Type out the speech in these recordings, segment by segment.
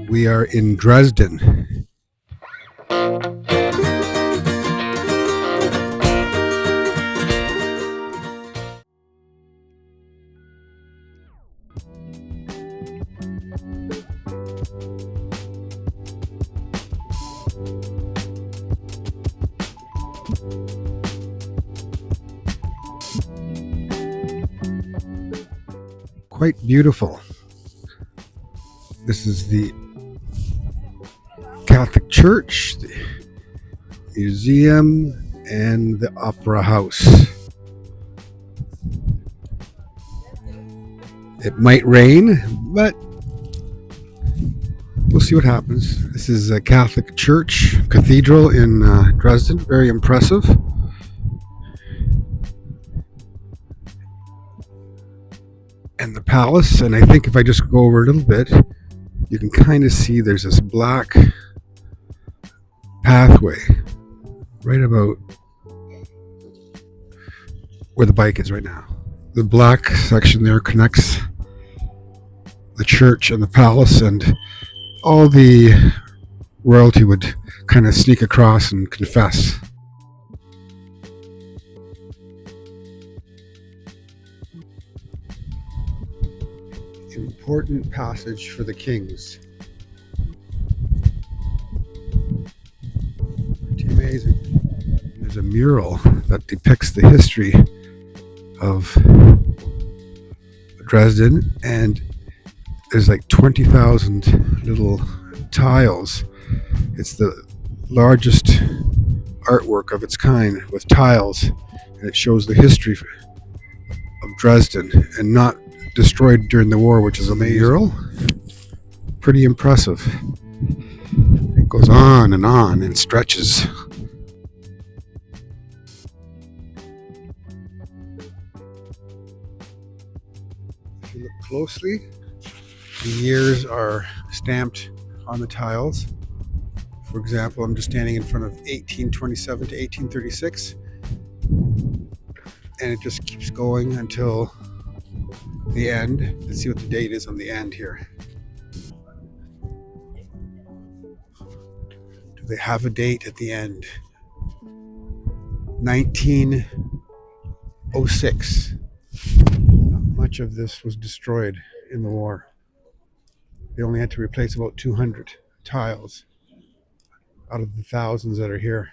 We are in Dresden. Quite beautiful. This is the Catholic Church, the museum, and the opera house. It might rain, but we'll see what happens. This is a Catholic Church cathedral in Dresden. Very impressive. And the palace, and I think if I just go over a little bit, you can kind of see there's this black pathway right about where the bike is right now. The black section there connects the church and the palace, and all the royalty would kind of sneak across and confess. Important passage for the kings. Pretty amazing. There's a mural that depicts the history of Dresden, and there's like 20,000 little tiles. It's the largest artwork of its kind with tiles, and it shows the history of Dresden and not destroyed during the war, which is amazing. Mural. Pretty impressive. It goes on and stretches. If you look closely, the years are stamped on the tiles. For example, I'm just standing in front of 1827 to 1836, and it just keeps going until the end. Let's see what the date is on the end here. Do they have a date at the end? 1906. Not much of this was destroyed in the war. They only had to replace about 200 tiles out of the thousands that are here.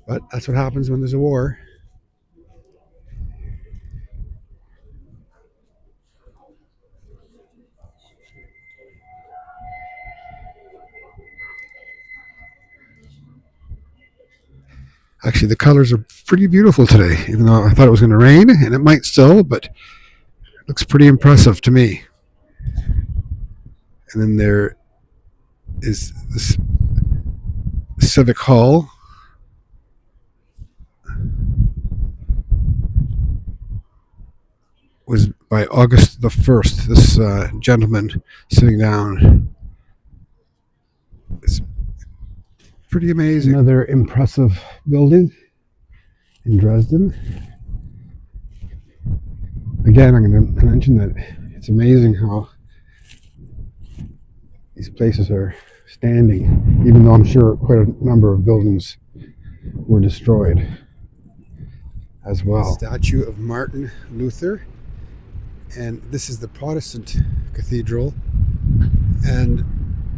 But that's what happens when there's a war. Actually, the colors are pretty beautiful today, even though I thought it was going to rain, and it might still, but it looks pretty impressive to me. And then there is this Civic Hall. Was by August the 1st. This gentleman sitting down. It's pretty amazing. Another impressive building in Dresden. Again, I'm going to mention that it's amazing how these places are standing, even though I'm sure quite a number of buildings were destroyed as well. Statue of Martin Luther, and this is the Protestant cathedral, and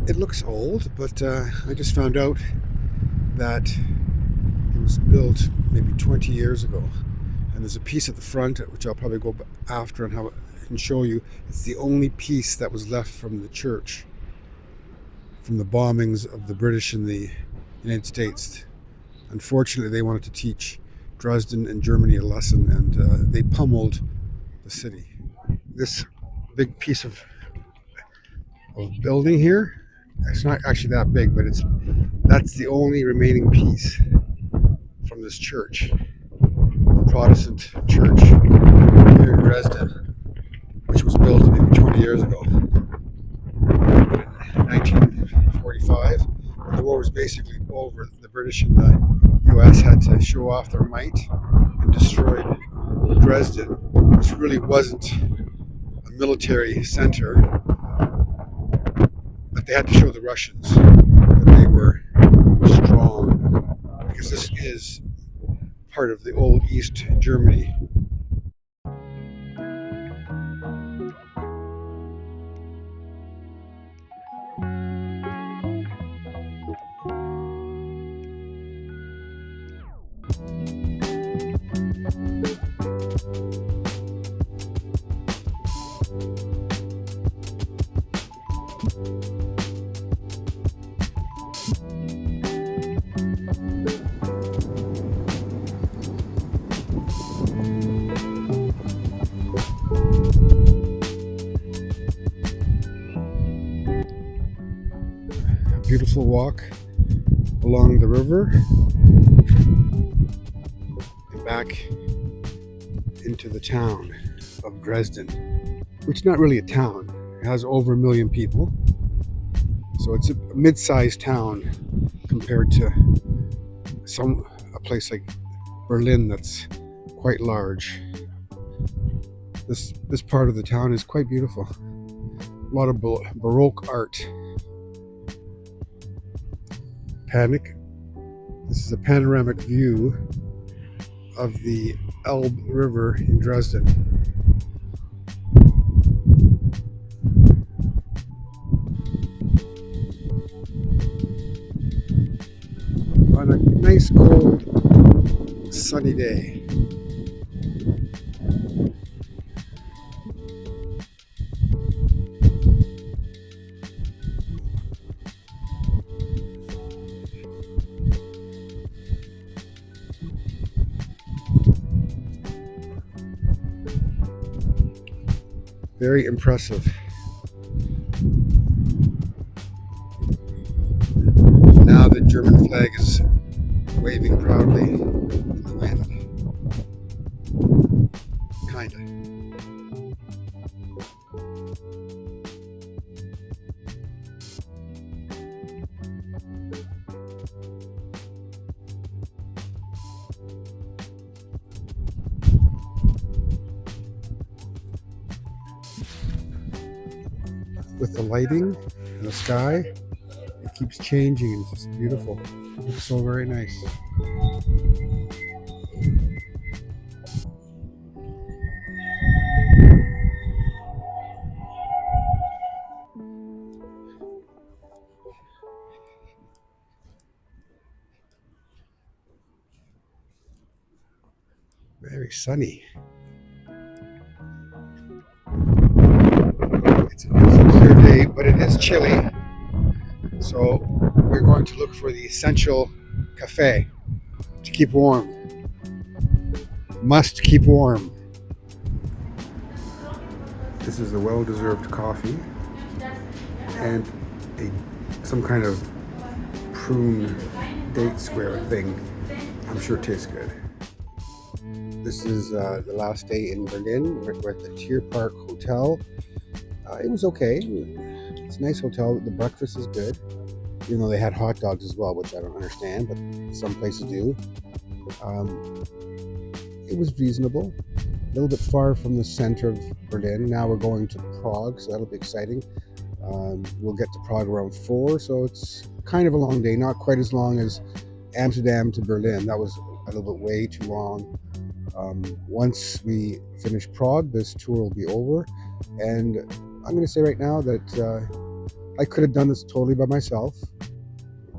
it looks old, but I just found out that it was built maybe 20 years ago, and there's a piece at the front which I'll probably go after and how I can show you. It's the only piece that was left from the church from the bombings of the British in the United States. Unfortunately, they wanted to teach Dresden and Germany a lesson, and they pummeled the city. This big piece of building here, it's not actually that big, but that's the only remaining piece from this church, the Protestant church here in Dresden, which was built maybe 20 years ago. In 1945, the war was basically over. The British and the US had to show off their might and destroyed Dresden, which really wasn't a military center, but they had to show the Russians that they were strong, because this is part of the old East Germany. A beautiful walk along the river and back into the town of Dresden, which is not really a town. It has over 1 million people. So it's a mid-sized town compared to a place like Berlin that's quite large. This part of the town is quite beautiful. A lot of Baroque art. This is a panoramic view of the Elbe River in Dresden. On a nice, cold, sunny day. Very impressive. Now the German flag is waving proudly in the wind. Kinda. With the lighting and the sky, it keeps changing and it's just beautiful. It looks so very nice. Very sunny. It's a clear day, but it is chilly. So we're going to look for the essential cafe to keep warm. Must keep warm. This is a well-deserved coffee and some kind of prune date square thing. I'm sure it tastes good. This is the last day in Berlin. We're at the Tierpark Hotel. It was okay. It's a nice hotel. The breakfast is good, even though they had hot dogs as well, which I don't understand, but some places do. It was reasonable. A little bit far from the center of Berlin. Now we're going to Prague, so that'll be exciting. We'll get to Prague around 4, so it's kind of a long day. Not quite as long as Amsterdam to Berlin. That was a little bit way too long. Once we finish Prague, this tour will be over, and I'm going to say right now that I could have done this totally by myself.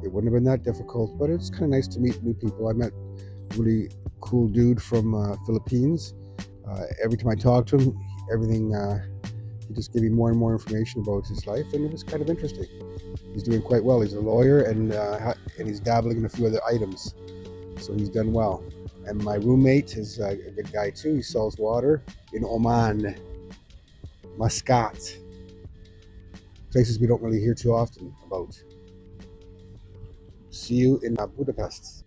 It wouldn't have been that difficult, but it's kind of nice to meet new people. I met a really cool dude from Philippines. Every time I talked to him, he just gave me more and more information about his life, and it was kind of interesting. He's doing quite well. He's a lawyer, and he's dabbling in a few other items, so he's done well. And my roommate is a good guy too. He sells water in Oman, Muscat, places we don't really hear too often about. See you in Budapest.